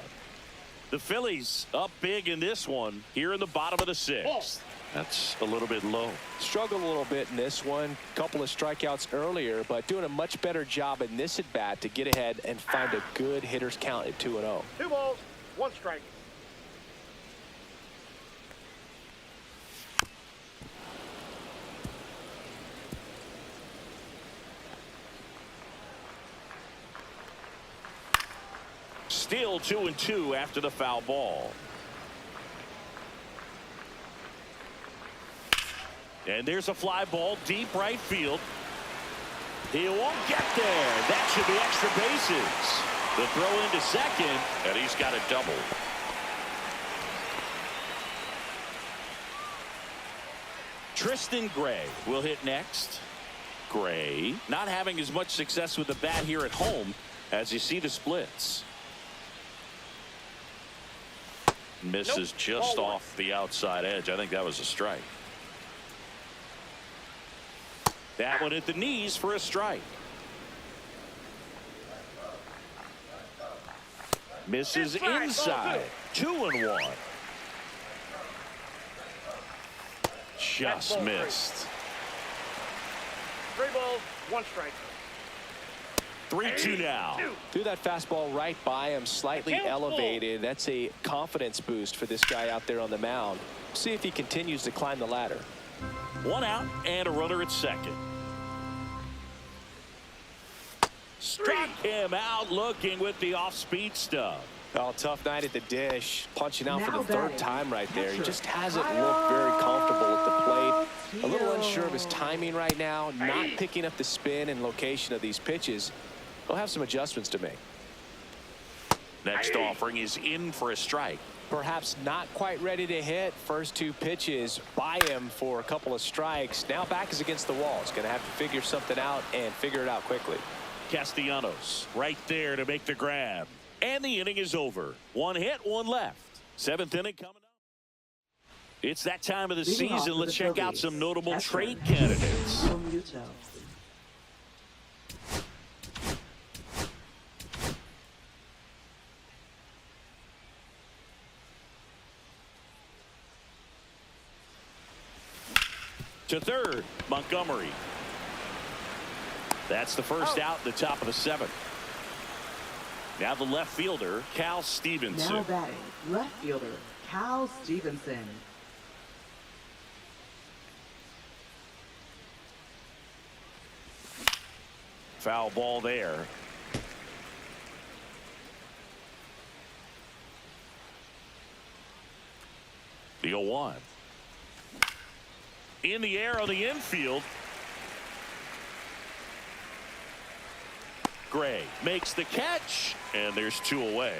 The Phillies up big in this one here in the bottom of the 6th. That's a little bit low. Struggled a little bit in this one. Couple of strikeouts earlier, but doing a much better job in this at bat to get ahead and find a good hitter's count at 2-0. 2 balls, 1 strike. Still 2-2 after the foul ball. And there's a fly ball deep right field. He won't get there. That should be extra bases. The throw into second, and he's got a double. Tristan Gray will hit next. Gray not having as much success with the bat here at home as you see the splits. Misses just off the outside edge. I think that was a strike. That one at the knees for a strike. Misses inside. 2-1. Just missed. 3 balls, 1 strike. 3-2 now. Threw that fastball right by him, slightly elevated. That's a confidence boost for this guy out there on the mound. See if he continues to climb the ladder. 1 out and a runner at second. Struck him out looking with the off-speed stuff. Oh, tough night at the dish. Punching out for the 3rd time right there. He just hasn't looked very comfortable at the plate. A little unsure of his timing right now. Not picking up the spin and location of these pitches. He'll have some adjustments to make. Next offering is in for a strike. Perhaps not quite ready to hit. First 2 pitches by him for a couple of strikes. Now back is against the wall. He's going to have to figure something out and figure it out quickly. Castellanos right there to make the grab. And the inning is over. 1 hit, 1 left. 7th inning coming up. It's that time of the season. Let's check out some notable trade candidates. To third, Montgomery. That's the first out in the top of the 7th. Now the left fielder, Cal Stevenson. Now batting, left fielder, Cal Stevenson. Foul ball there. The 0-1. In the air on the infield. Gray makes the catch, and there's 2 away.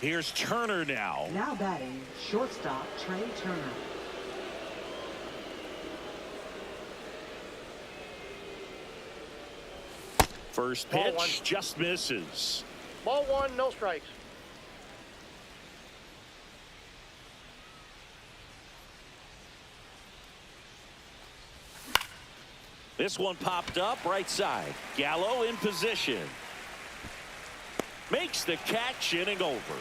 Here's Turner now. Now batting, shortstop Trey Turner. First pitch just misses. Ball 1, no strikes. This one popped up right side. Gallo in position. Makes the catch, inning over.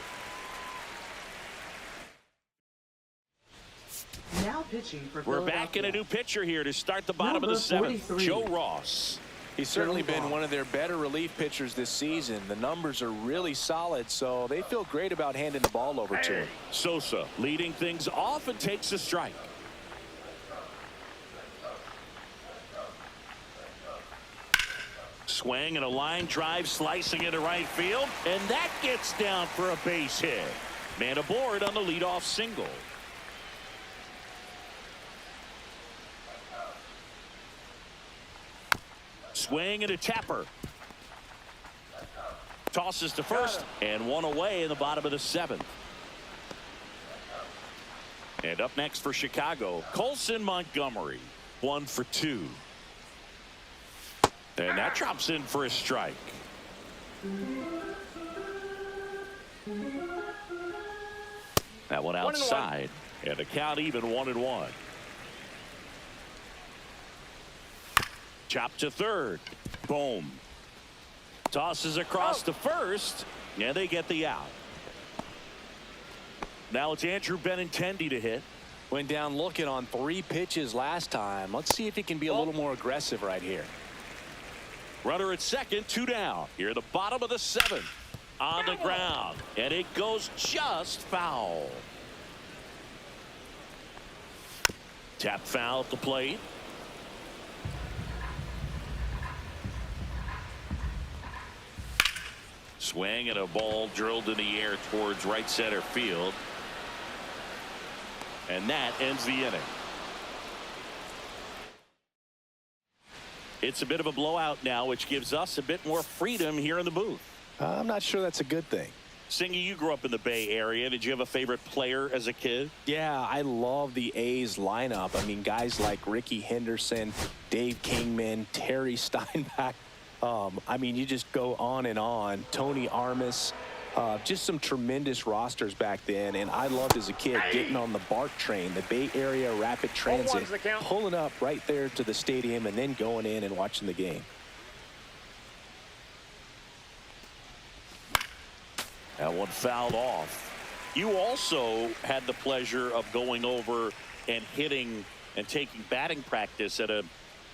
Now pitching for We're back in a new pitcher here to start the bottom of the 7th. Joe Ross. He's certainly been one of their better relief pitchers this season. The numbers are really solid, so they feel great about handing the ball over to him. Sosa leading things off and takes a strike. Swing and a line drive slicing into right field, and that gets down for a base hit. Man aboard on the leadoff single. Swing and a tapper. Tosses to first, and 1 away in the bottom of the 7th. And up next for Chicago, Colson Montgomery. 1 for 2. And that drops in for a strike. That one outside. And the count even 1-1. Chop to third. Boom. Tosses across to first. And they get the out. Now it's Andrew Benintendi to hit. Went down looking on 3 pitches last time. Let's see if he can be a little more aggressive right here. Runner at second, 2 down. Here at the bottom of the 7th. On the ground. And it goes just foul. Tap foul at the plate. Swing and a ball drilled in the air towards right center field. And that ends the inning. It's a bit of a blowout now, which gives us a bit more freedom here in the booth. I'm not sure that's a good thing. Singy, you grew up in the Bay Area. Did you have a favorite player as a kid? Yeah, I love the A's lineup. I mean, guys like Ricky Henderson, Dave Kingman, Terry Steinbach. I mean, you just go on and on. Tony Armas. Just some tremendous rosters back then, and I loved as a kid getting on the BART train, the Bay Area Rapid Transit, pulling up right there to the stadium and then going in and watching the game. That one fouled off. You also had the pleasure of going over and hitting and taking batting practice at a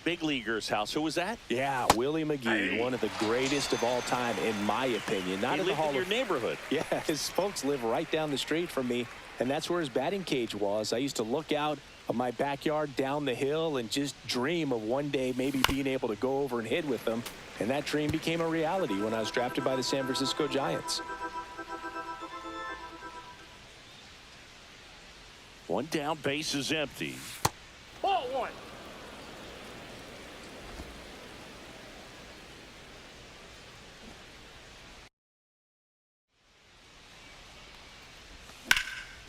big leaguer's house. Who was that? Yeah, Willie McGee, one of the greatest of all time, in my opinion. Not he in the lived Hall in your of neighborhood. Yeah, his folks live right down the street from me, and that's where his batting cage was. I used to look out of my backyard down the hill and just dream of one day maybe being able to go over and hit with them, and that dream became a reality when I was drafted by the San Francisco Giants. One down, base is empty. Ball one.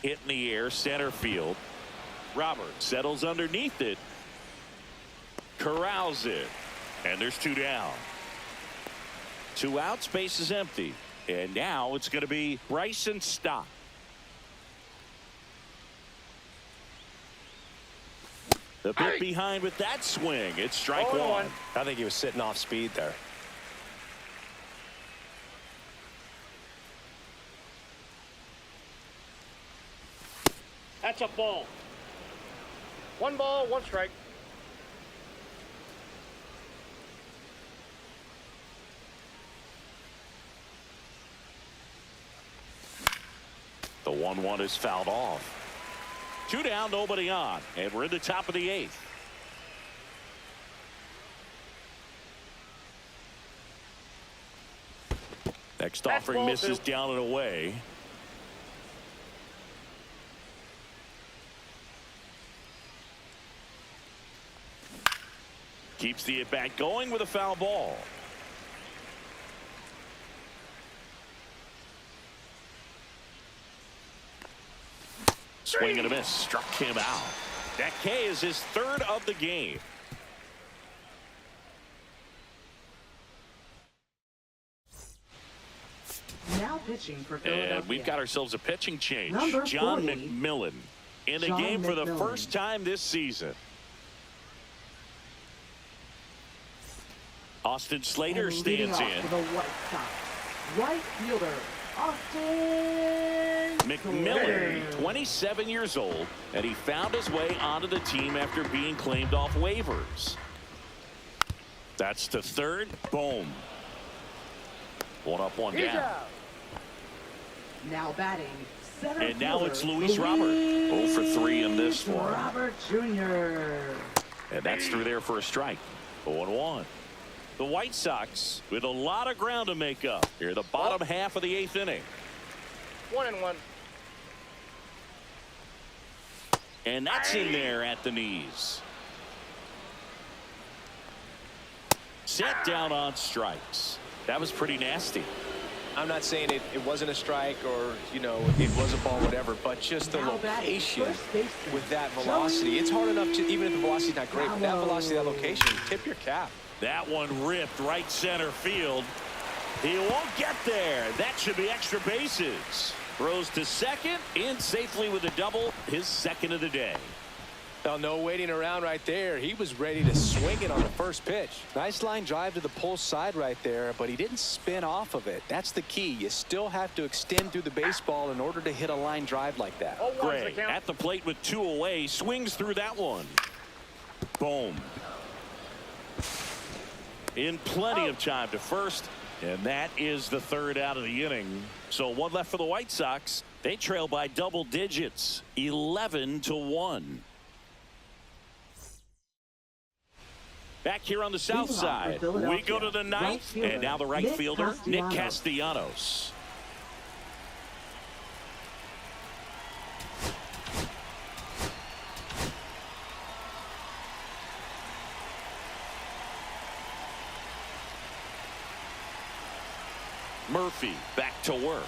Hit in the air, center field. Robert settles underneath it. Corrals it. And there's two down. 2 outs, base is empty. And now it's going to be Bryson Stott. A bit behind with that swing. It's strike one. I think he was sitting off speed there. That's a ball. 1 ball, 1 strike. The 1-1 is fouled off. 2 down, nobody on, and we're in the top of the 8th. Next offering misses down and away. Keeps the at-bat going with a foul ball. Swing and a miss. Struck him out. That K is his 3rd of the game. Now pitching for Philadelphia. And we've got ourselves a pitching change. Number John 40, McMillan in the John game for the McMillan. first time this season. Austin Slater And leading stands off in. for the White Sox, right fielder Austin McMillan, Slater. 27 years old, and he found his way onto the team after being claimed off waivers. That's the 3rd. Boom. 1 up, 1 down. Now batting center And now it's fielder, Luis Robert. 0 for 3 in this one. Robert Jr. And that's through there for a strike. 0-1. The White Sox with a lot of ground to make up here, the bottom half of the 8th inning. 1-1. And that's in there at the knees. Set down on strikes. That was pretty nasty. I'm not saying it wasn't a strike or, you know, it was a ball, whatever, but just the Now batting location first baseman, with that velocity. It's hard enough to, even if the velocity's not great, but that velocity, that location, tip your cap. That one ripped right center field. He won't get there. That should be extra bases. Throws to second, in safely with a double, his 2nd of the day. Well, no waiting around right there. He was ready to swing it on the first pitch. Nice line drive to the pull side right there, but he didn't spin off of it. That's the key. You still have to extend through the baseball in order to hit a line drive like that. Gray at the plate with 2 away, swings through that one. Boom. In plenty of time to first, and that is the 3rd out of the inning. So 1 left for the White Sox. They trail by double digits, 11-1. Back here on the south side, we go to the 9th, and now the right fielder, Nick Castellanos. Murphy back to work.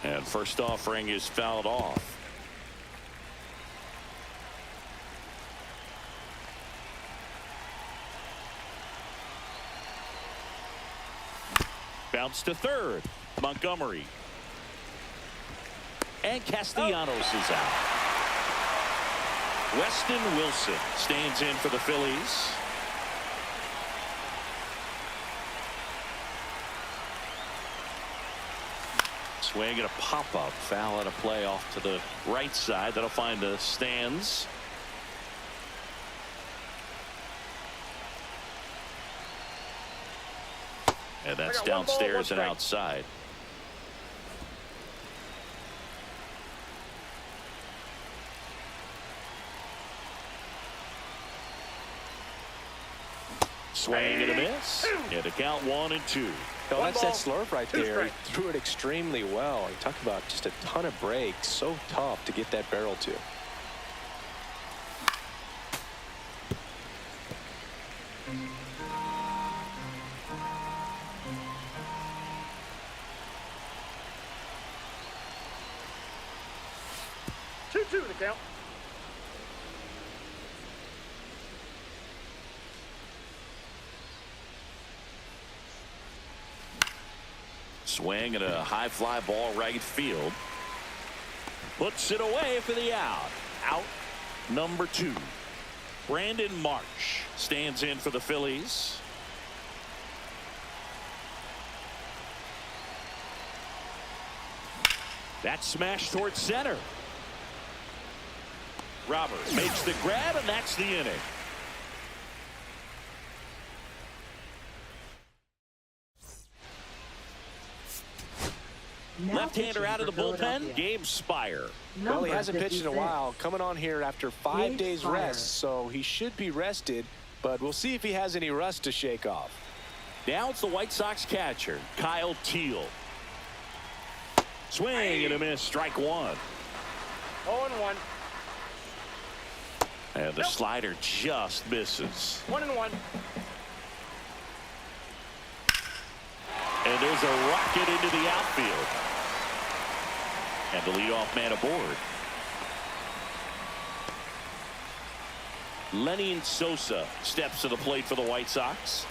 And first offering is fouled off. Bounce to third. Montgomery. And Castellanos is out. Weston Wilson stands in for the Phillies. Swing and a pop-up. Foul and a play off to the right side. That'll find the stands. And that's downstairs and outside. Swing and a miss. And a count 1-2. No, that's that slurve right there. He threw it extremely well. You talk about just a ton of breaks. So tough to get that barrel to. Two the count. Swing and a high fly ball right field. Puts it away for the out. Out number 2. Brandon Marsh stands in for the Phillies. That's smashed towards center. Robert makes the grab, and that's the inning. Left-hander out of the bullpen, Gabe Spire. Well, he hasn't pitched in a 56. while. Coming on here after 5 days rest, so he should be rested. But we'll see if he has any rust to shake off. Now it's the White Sox catcher, Kyle Teal. Swing and a miss, strike 1. 0-1. And the slider just misses. 1-1. And there's a rocket into the outfield. And the leadoff man aboard. Lenny Sosa steps to the plate for the White Sox.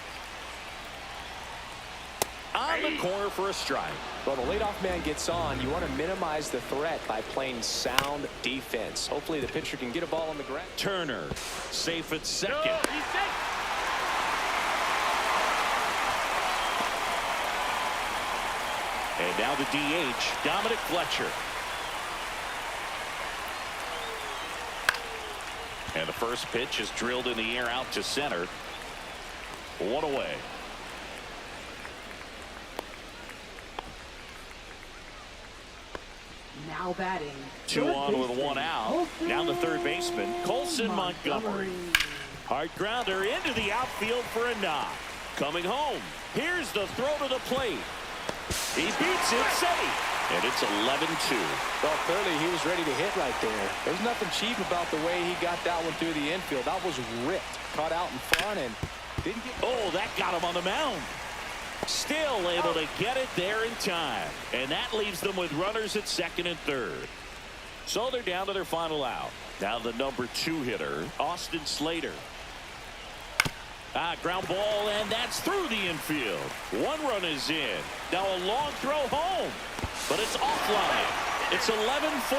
On the corner for a strike. Well, the leadoff man gets on. You want to minimize the threat by playing sound defense. Hopefully the pitcher can get a ball on the ground. Turner safe at second. No, he's safe. And now the DH, Dominic Fletcher. And the first pitch is drilled in the air out to center. 1 away. Now batting. 2 third on with baseman, 1 out. Colson Down the third baseman, Colson Montgomery. Hard grounder into the outfield for a knock. Coming home. Here's the throw to the plate. He beats it safe. And it's 11-2. Well, clearly he was ready to hit right there. There's nothing cheap about the way he got that one through the infield. That was ripped. Caught out in front and didn't get... Oh, that got him on the mound. Still able to get it there in time. And that leaves them with runners at second and third. So they're down to their final out. Now the number 2 hitter, Austin Slater. Ground ball, and that's through the infield. 1 run is in. Now a long throw home. But it's offline. It's 11-4.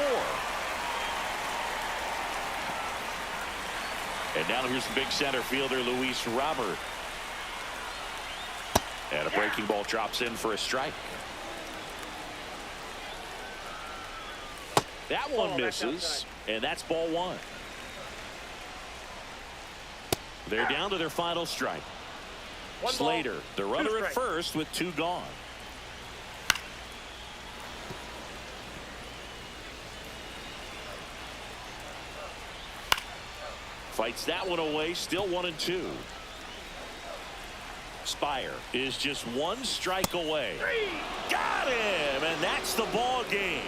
And now here's the big center fielder, Luis Robert. And a breaking ball drops in for a strike. That one misses, and that's ball 1. They're down to their final strike. Slater, the runner at first with 2 gone. Fights that one away, still 1-2. Spire is just 1 strike away. Got him, and that's the ball game.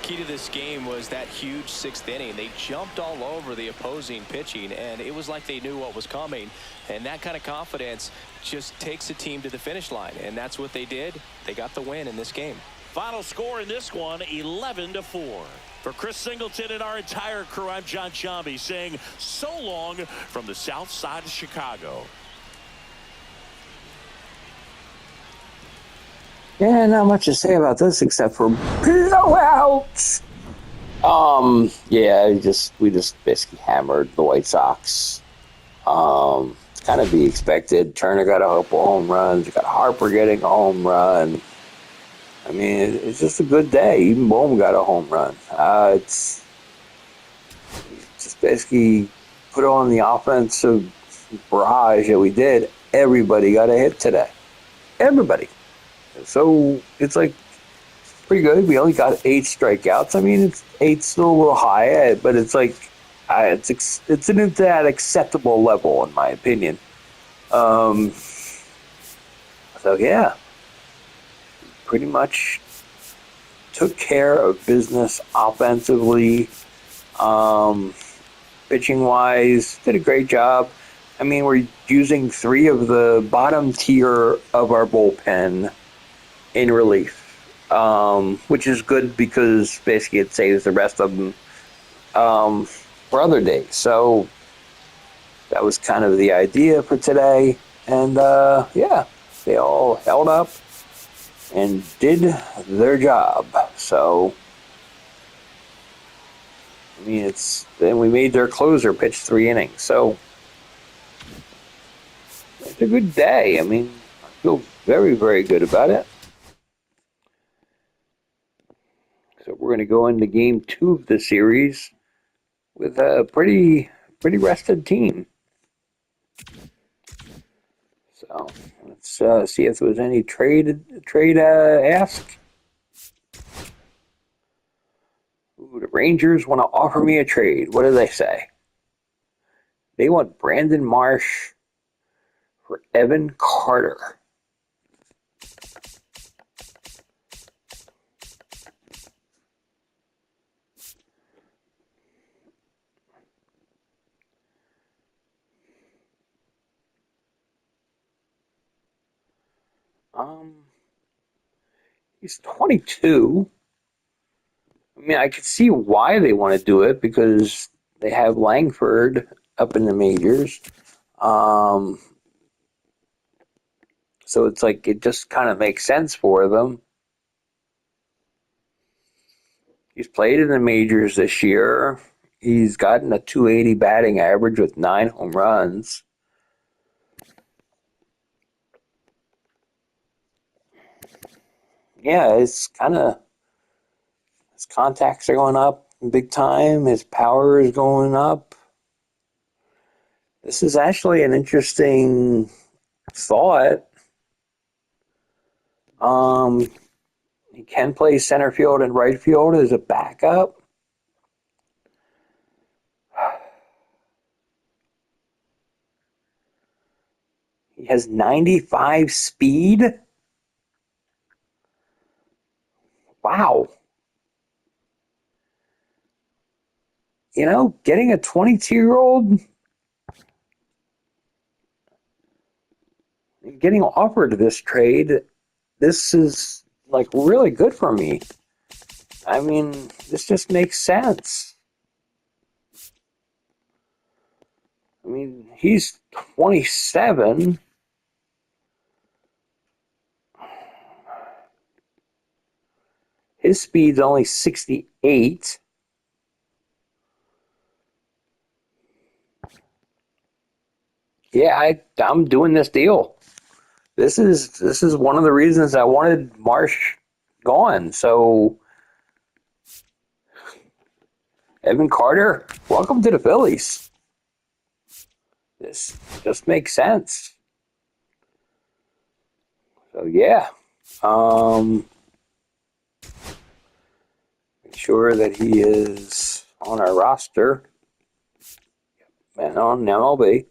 Key to this game was that huge 6th inning. They jumped all over the opposing pitching, and it was like they knew what was coming. And that kind of confidence just takes a team to the finish line, and that's what they did. They got the win in this game. Final score in this one, 11-4. For Chris Singleton and our entire crew, I'm John Chambi saying so long from the south side of Chicago. Yeah, not much to say about this except for blowouts. Yeah, we just basically hammered the White Sox. It's kind of be expected. Turner got a couple home runs. You got Harper getting a home run. I mean, it's just a good day. Even Bohm got a home run. It's just basically put on the offensive barrage that we did. Everybody got a hit today. Everybody. So it's like pretty good. We only got 8 strikeouts. I mean, eight's still a little high, but it's like it's in that acceptable level in my opinion. So yeah, pretty much took care of business offensively. Pitching wise, did a great job. I mean, we're using 3 of the bottom tier of our bullpen in relief, which is good because basically it saves the rest of them for other days. So that was kind of the idea for today. And yeah, they all held up and did their job. So, I mean, then we made their closer pitch 3 innings. So it's a good day. I mean, I feel very, very good about it. So we're going to go into game 2 of the series with a pretty rested team. So let's see if there was any trade ask. Ooh, the Rangers want to offer me a trade. What do they say? They want Brandon Marsh for Evan Carter. He's 22. I mean, I could see why they want to do it because they have Langford up in the majors. So it's like it just kind of makes sense for them. He's played in the majors this year. He's gotten a 280 batting average with 9 home runs. Yeah, his contacts are going up big time. His power is going up. This is actually an interesting thought. He can play center field and right field as a backup. He has 95 speed. Wow. You know, getting a 22-year-old, getting offered this trade, this is like really good for me. I mean, this just makes sense. I mean, he's 27. His speed's only 68. Yeah, I'm doing this deal. This is one of the reasons I wanted Marsh gone. So, Evan Carter, welcome to the Phillies. This just makes sense. So yeah, make sure that he is on our roster and on MLB.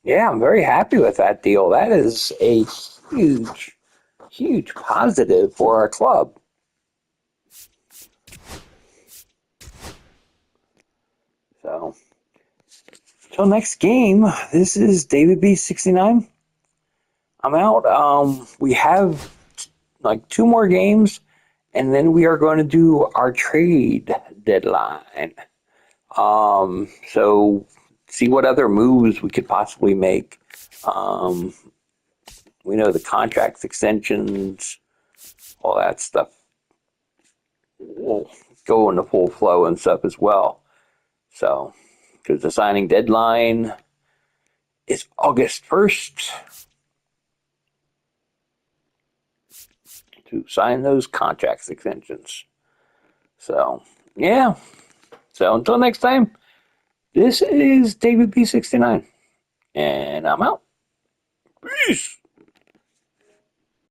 Yeah, I'm very happy with that deal. That is a huge positive for our club. So, till next game, this is David B69. I'm out. We have like 2 more games, and then we are going to do our trade deadline. So see what other moves we could possibly make. We know the contract extensions, all that stuff will go into full flow and stuff as well. So, because the signing deadline is August 1st to sign those contract extensions. So, yeah. So, until next time, this is David B69, and I'm out. Peace.